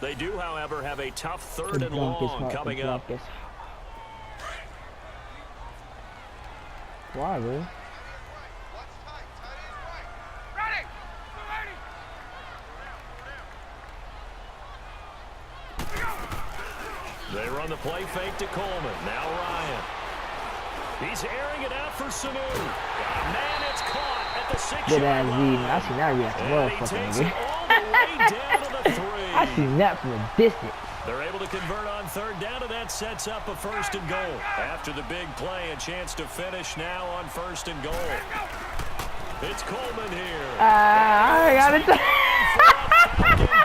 They do, however, have a tough third and long coming up. Why, bro? They run the play fake to Coleman. Now Ryan. He's airing it out for Sanu. Man, it's caught at the 6-yard line. I seen that react well, fucking nigga. I seen that from a distance. They're able to convert on third down, and that sets up a 1st and goal. After the big play, a chance to finish now on 1st and goal. It's Coleman here. I got it.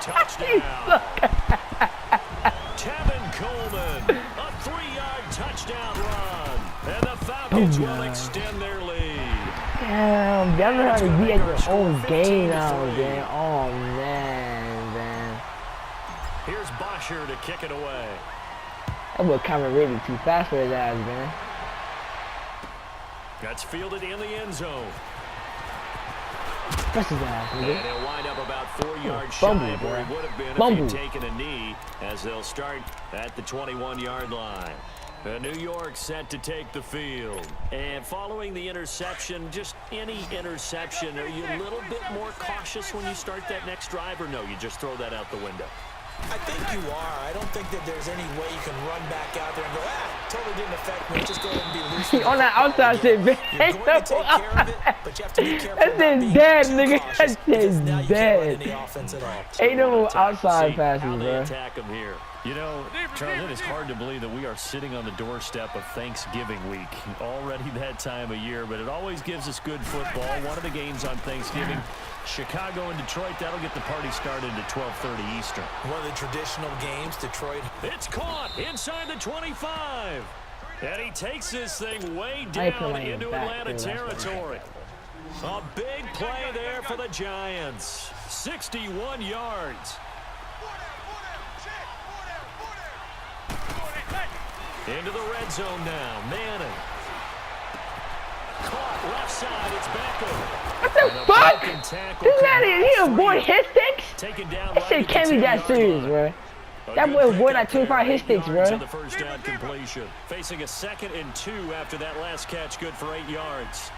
Touchdown. Tevin Coleman, a 3-yard touchdown run. And the Falcons will extend their lead. Damn, y'all know how to be at your own game now, man. Oh, man. Here's Bosher to kick it away. That boy coming really too fast for his ass, man. That's fielded in the end zone. Press his ass, nigga. And he'll wind up about 4 yards shy of where he would have been if he'd taken a knee, as they'll start at the 21-yard line. New York set to take the field. And following the interception, just any interception, are you a little bit more cautious when you start that next drive, or no, you just throw that out the window? I think you are. I don't think that there's any way you can run back out there and go, totally didn't affect me. Just go ahead and be loose. On that outside shit, man. You're going to take care of it, but you have to be careful. That shit's dead, nigga. That shit's dead. Ain't no outside passes, how they bro. attack him here. You know, Charles, it is hard to believe that we are sitting on the doorstep of Thanksgiving week. Already that time of year, but it always gives us good football. One of the games on Thanksgiving, Chicago and Detroit, that'll get the party started at 12:30 Eastern. One of the traditional games, Detroit. It's caught inside the 25. And he takes this thing way down into Atlanta territory. A big play there for the Giants. 61 yards. Into the red zone now. Manning. Caught left side. It's back over. What the fuck? Isn't that it? He avoid hit sticks? Taken down. That shit can't be that serious, bro. That boy avoid like 25 hit sticks, bro. The first down completion. Facing a 2nd and 2 after that last catch. Good for 8 yards.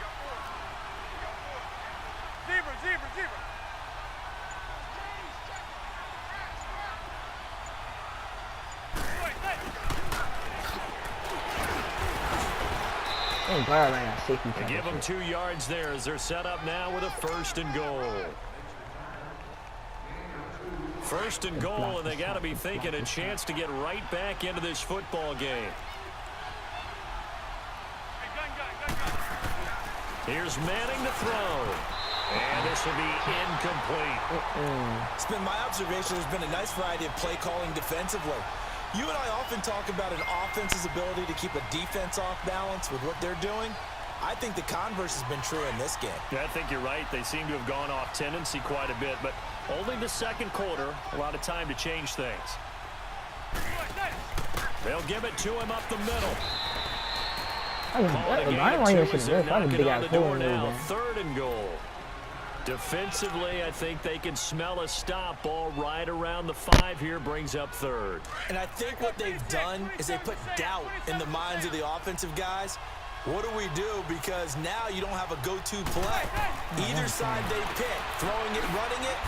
Zebra. They give them 2 yards there as they're set up now with a 1st and goal. 1st and goal, and they got to be thinking a chance to get right back into this football game. Here's Manning to throw. And this will be incomplete. It's been my observation there's been a nice variety of play calling defensively. You and I often talk about an offense's ability to keep a defense off balance with what they're doing. I think the converse has been true in this game. Yeah, I think you're right. They seem to have gone off tendency quite a bit, but only the 2nd quarter, a lot of time to change things. They'll give it to him up the middle. Calling a game of 2 as they're knocking on the door now. 3rd and goal. Defensively, I think they can smell a stop ball right around the 5 here, brings up 3rd. And I think what they've done is they put doubt in the minds of the offensive guys. What do we do? Because now you don't have a go-to play. Either side they pick, throwing it, running it,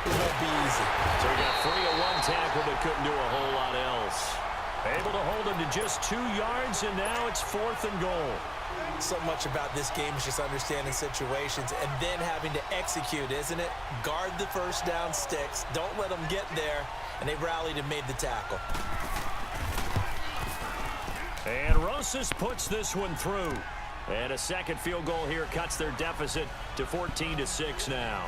it won't be easy. So we got 3 on 1 tackle, but couldn't do a whole lot else. Able to hold him to just 2 yards, and now it's 4th and goal. So much about this game is just understanding situations and then having to execute, isn't it? Guard the first down sticks. Don't let them get there. And they rallied and made the tackle. And Rosas puts this one through. And a 2nd field goal here cuts their deficit to 14-6 now.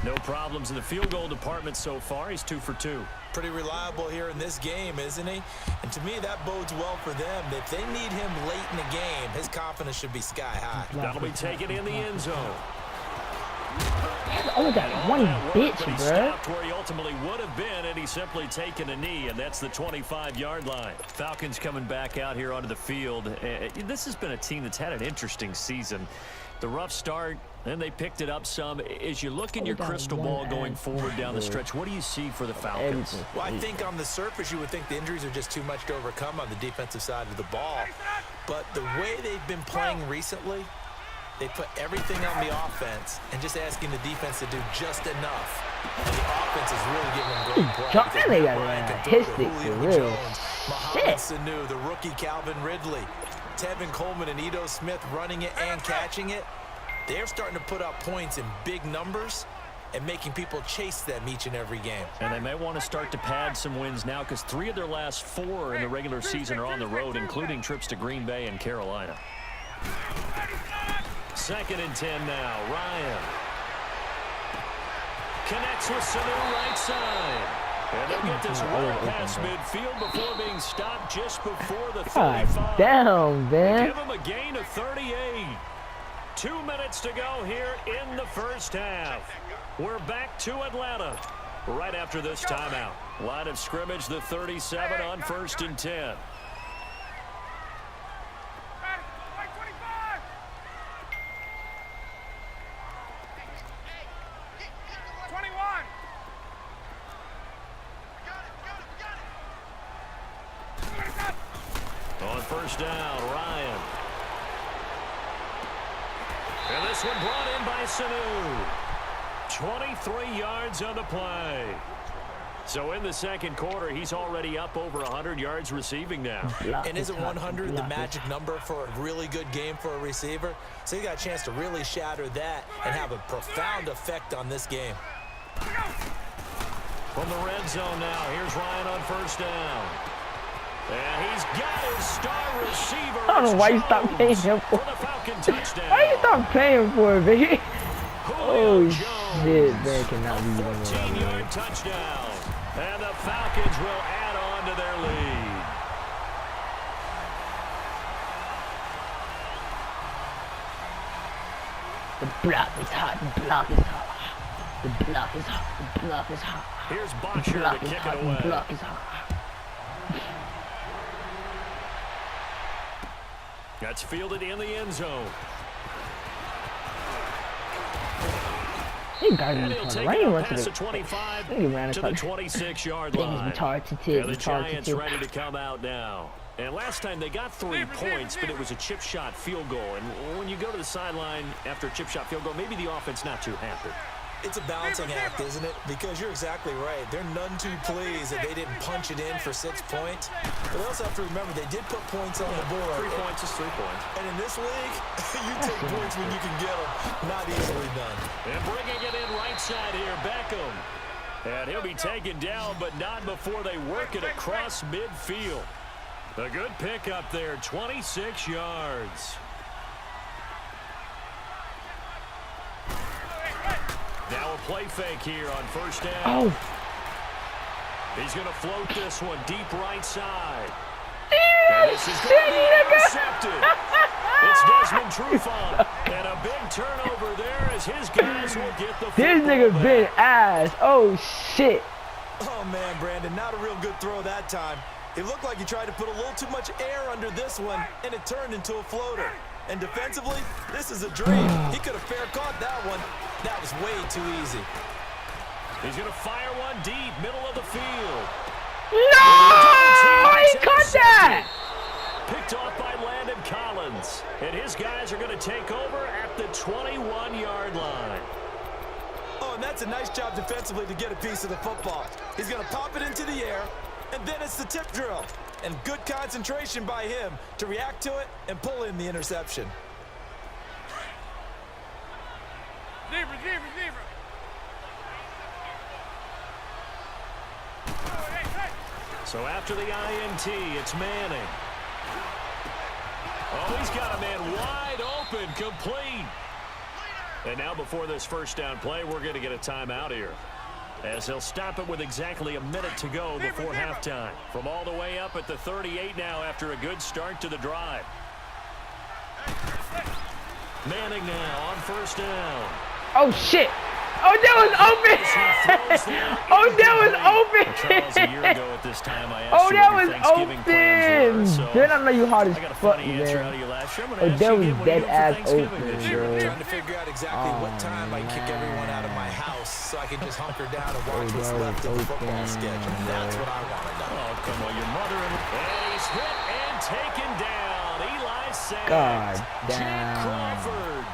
No problems in the field goal department so far. He's 2 for 2. Pretty reliable here in this game, isn't he? And to me, that bodes well for them. If they need him late in the game, his confidence should be sky high. That'll be taken in the end zone. Oh, that one bitch, bro. He bro. stopped where he ultimately would have been, and he's simply taken a knee, and that's the 25-yard line. Falcons coming back out here onto the field. This has been a team that's had an interesting season. The rough start, And they picked it up some. As you look in your crystal ball going forward down the stretch, what do you see for the Falcons? Well, I think on the surface you would think the injuries are just too much to overcome on the defensive side of the ball. But the way they've been playing recently, they put everything on the offense and just asking the defense to do just enough. And the offense is really giving them great play. They got Julio Jones, Mohamed Sanu, the rookie Calvin Ridley, Tevin Coleman and Ito Smith running it and catching it. They're starting to put up points in big numbers and making people chase them each and every game. And they may want to start to pad some wins now because 3 of their last 4 in the regular season are on the road, including trips to Green Bay and Carolina. 2nd and 10 now. Ryan connects with Sanu right side. And they'll get this well past midfield before being stopped just before the 35. Damn, man. Give them a gain of 38. 2 minutes to go here in the first half. We're back to Atlanta right after this timeout. Line of scrimmage, the 37 on 1st and 10. On 1st down, Ryan. And this one brought in by Sanu. 23 yards on the play. So in the 2nd quarter, he's already up over 100 yards receiving now. And isn't 100 the magic number for a really good game for a receiver? So he got a chance to really shatter that and have a profound effect on this game. From the red zone now, here's Ryan on 1st down. And he's got his star receiver. I don't know why you stopped paying him for the Falcon touchdown. Why you stop paying for it, baby? Oh, Jones, shit, man, cannot be 14-yard touchdown. And the Falcons will add on to their lead. The block is hot, the block is hot. The block is hot, the block is hot. Here's The Boxer block to is kick hot, it away. the block is hot. That's fielded in the end zone. He got And him he'll on take the it right up past the 25 He ran to the 26-yard line. The Giants ready to come out now. And last time they got 3 points, but it was a chip shot field goal. And when you go to the sideline after a chip shot field goal, maybe the offense not too happy. It's a balancing act, isn't it? Because you're exactly right. They're none too pleased that they didn't punch it in for 6 points. But they also have to remember they did put points on the board. 3 points is 3 points. And in this league, you take points when you can get them. Not easily done. And bringing it in right side here, Beckham. And he'll be taken down, but not before they work it across midfield. A good pick up there, 26 yards. Now a play fake here on 1st down. Oh. He's going to float this one deep right side. And this is going to be intercepted. It's Desmond Trufant. And a big turnover there as his guys will get the football This nigga back. been ass. Oh, shit. Oh, man, Brandon, not a real good throw that time. It looked like he tried to put a little too much air under this one, and it turned into a floater. And defensively, this is a dream. He could have fair caught that one. That was way too easy. He's going to fire one deep, middle of the field. No! He caught that! Picked off by Landon Collins. And his guys are going to take over at the 21-yard line. Oh, and that's a nice job defensively to get a piece of the football. He's going to pop it into the air, and then it's the tip drill. And good concentration by him to react to it and pull in the interception. Receiver. So after the INT, it's Manning. Oh, he's got a man wide open, complete. And now before this 1st down play, we're going to get a timeout here, as they'll stop it with exactly a minute to go before halftime. From all the way up at the 38 now after a good start to the drive. Manning now on 1st down. Oh, shit. Odell was open. Odell was open. Charles, a year ago at this time, I asked you Odell what was your Thanksgiving plans were, open. Then I know you hard as I got a fuck, funny answer out of man. you last year. I'm gonna ask Odell you was again, what are you dead doing for ass Thanksgiving open, this year? bro. Trying to figure out exactly what time I kick everyone out of my house so I can just hunker down and watch what's left of the football schedule. That's what I want to know. Oh, come on, your mother and he's hit and taken down. Eli Sand. God Jake damn. Crawford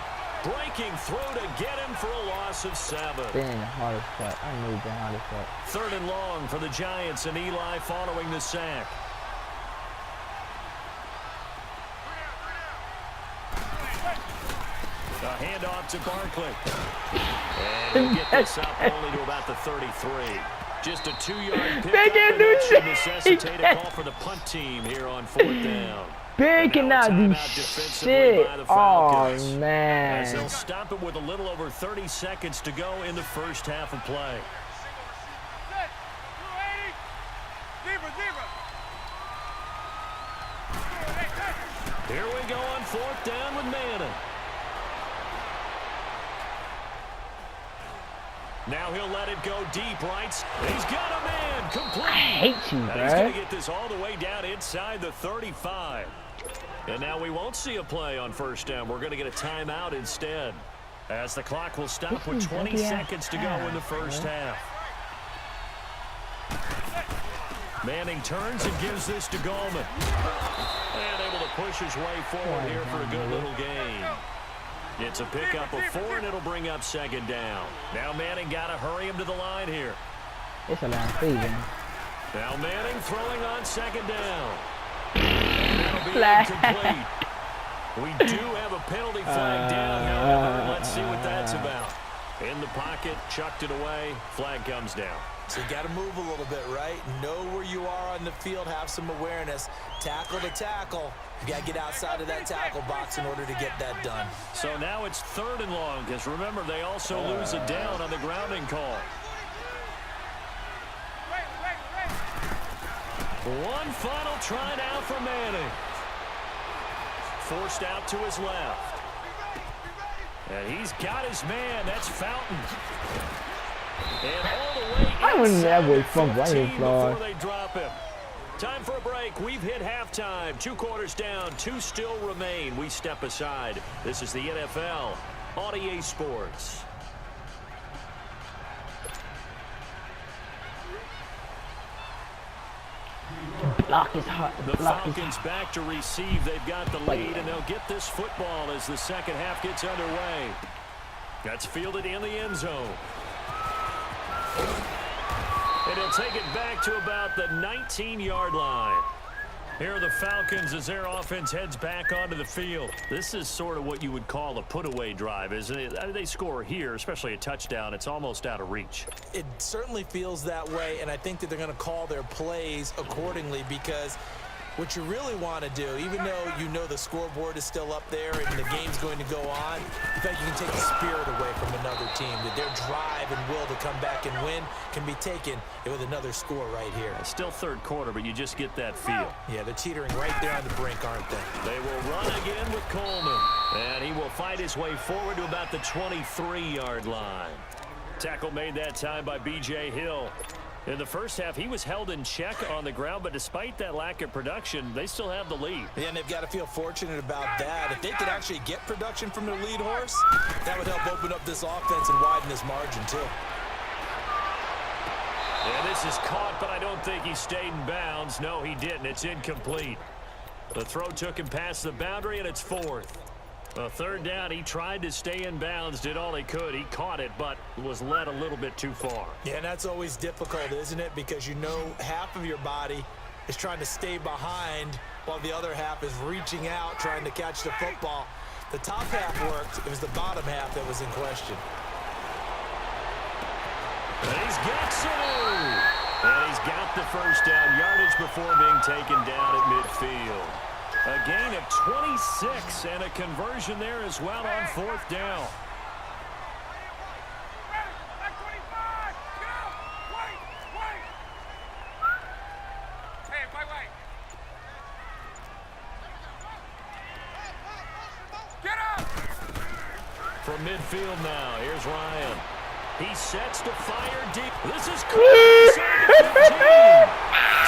breaking through to get him for a loss of 7. Been hard as fuck. I knew been hard as fuck. 3rd and long for the Giants and Eli following the sack. A handoff to Barkley. And he'll get this up only to about the 33. Just a 2-yard They pickup, can't and do that should shit. necessitate a call for the punt team here on 4th down. Big cannot do shit. Oh, As they'll man. stop it with a little over 30 seconds to go in the first half of play. Here we go on 4th down with Manning. Now he'll let it go deep, right? He's got a man complete. I hate you, And he's going bro. to get this all the way down inside the 35. And now we won't see a play on 1st down. We're going to get a timeout instead, as the clock will stop with 20 seconds to go in the first half. Manning turns and gives this to Gallman. And able to push his way forward here for a good little gain. It's a pickup of 4, and it'll bring up 2nd down. Now Manning got to hurry him to the line here. It's a last season. Now Manning throwing on 2nd down. And that'll be incomplete. We do have a penalty flag down, however. Let's see what that's about. In the pocket, chucked it away. Flag comes down. So you got to move a little bit, right? Know where you are on the field. Have some awareness. Tackle to tackle. You got to get outside of that tackle box in order to get that done. So now it's 3rd and long, because remember, they also lose a down on the grounding call. One final try now for Manning. Forced out to his left. And he's got his man. That's Fountain. And all the way I wouldn't inside ever the fumble. I 15 ain't flaw. before they drop him. Time for a break. We've hit halftime. 2 quarters down. 2 still remain. We step aside. This is the NFL on EA Sports. Block is hard. The Block is Falcons back to receive. They've got the lead, and they'll get this football as the second half gets underway. That's fielded in the end zone. And he'll take it back to about the 19-yard line. Here are the Falcons as their offense heads back onto the field. This is sort of what you would call a put-away drive, isn't it? I mean, they score here, especially a touchdown. It's almost out of reach. It certainly feels that way, and I think that they're going to call their plays accordingly, because what you really want to do, even though you know the scoreboard is still up there and the game's going to go on, in fact, you can take the spirit away from another team, that their drive and will to come back and win can be taken with another score right here. It's still 3rd quarter, but you just get that feel. Yeah, they're teetering right there on the brink, aren't they? They will run again with Coleman. And he will fight his way forward to about the 23-yard line. Tackle made that time by B.J. Hill. In the first half, he was held in check on the ground, but despite that lack of production, they still have the lead. Yeah, and they've got to feel fortunate about that. If they could actually get production from their lead horse, that would help open up this offense and widen this margin, too. And this is caught, but I don't think he stayed in bounds. No, he didn't. It's incomplete. The throw took him past the boundary, and it's 4th. A 3rd down, he tried to stay in bounds, did all he could. He caught it, but was led a little bit too far. Yeah, and that's always difficult, isn't it? Because you know half of your body is trying to stay behind while the other half is reaching out, trying to catch the football. The top half worked. It was the bottom half that was in question. And he's got Sanu. And he's got the first down, yardage before being taken down at midfield. A gain of 26 and a conversion there as well on 4th down. From midfield now, here's Ryan. He sets to fire deep. This is caught inside the 15.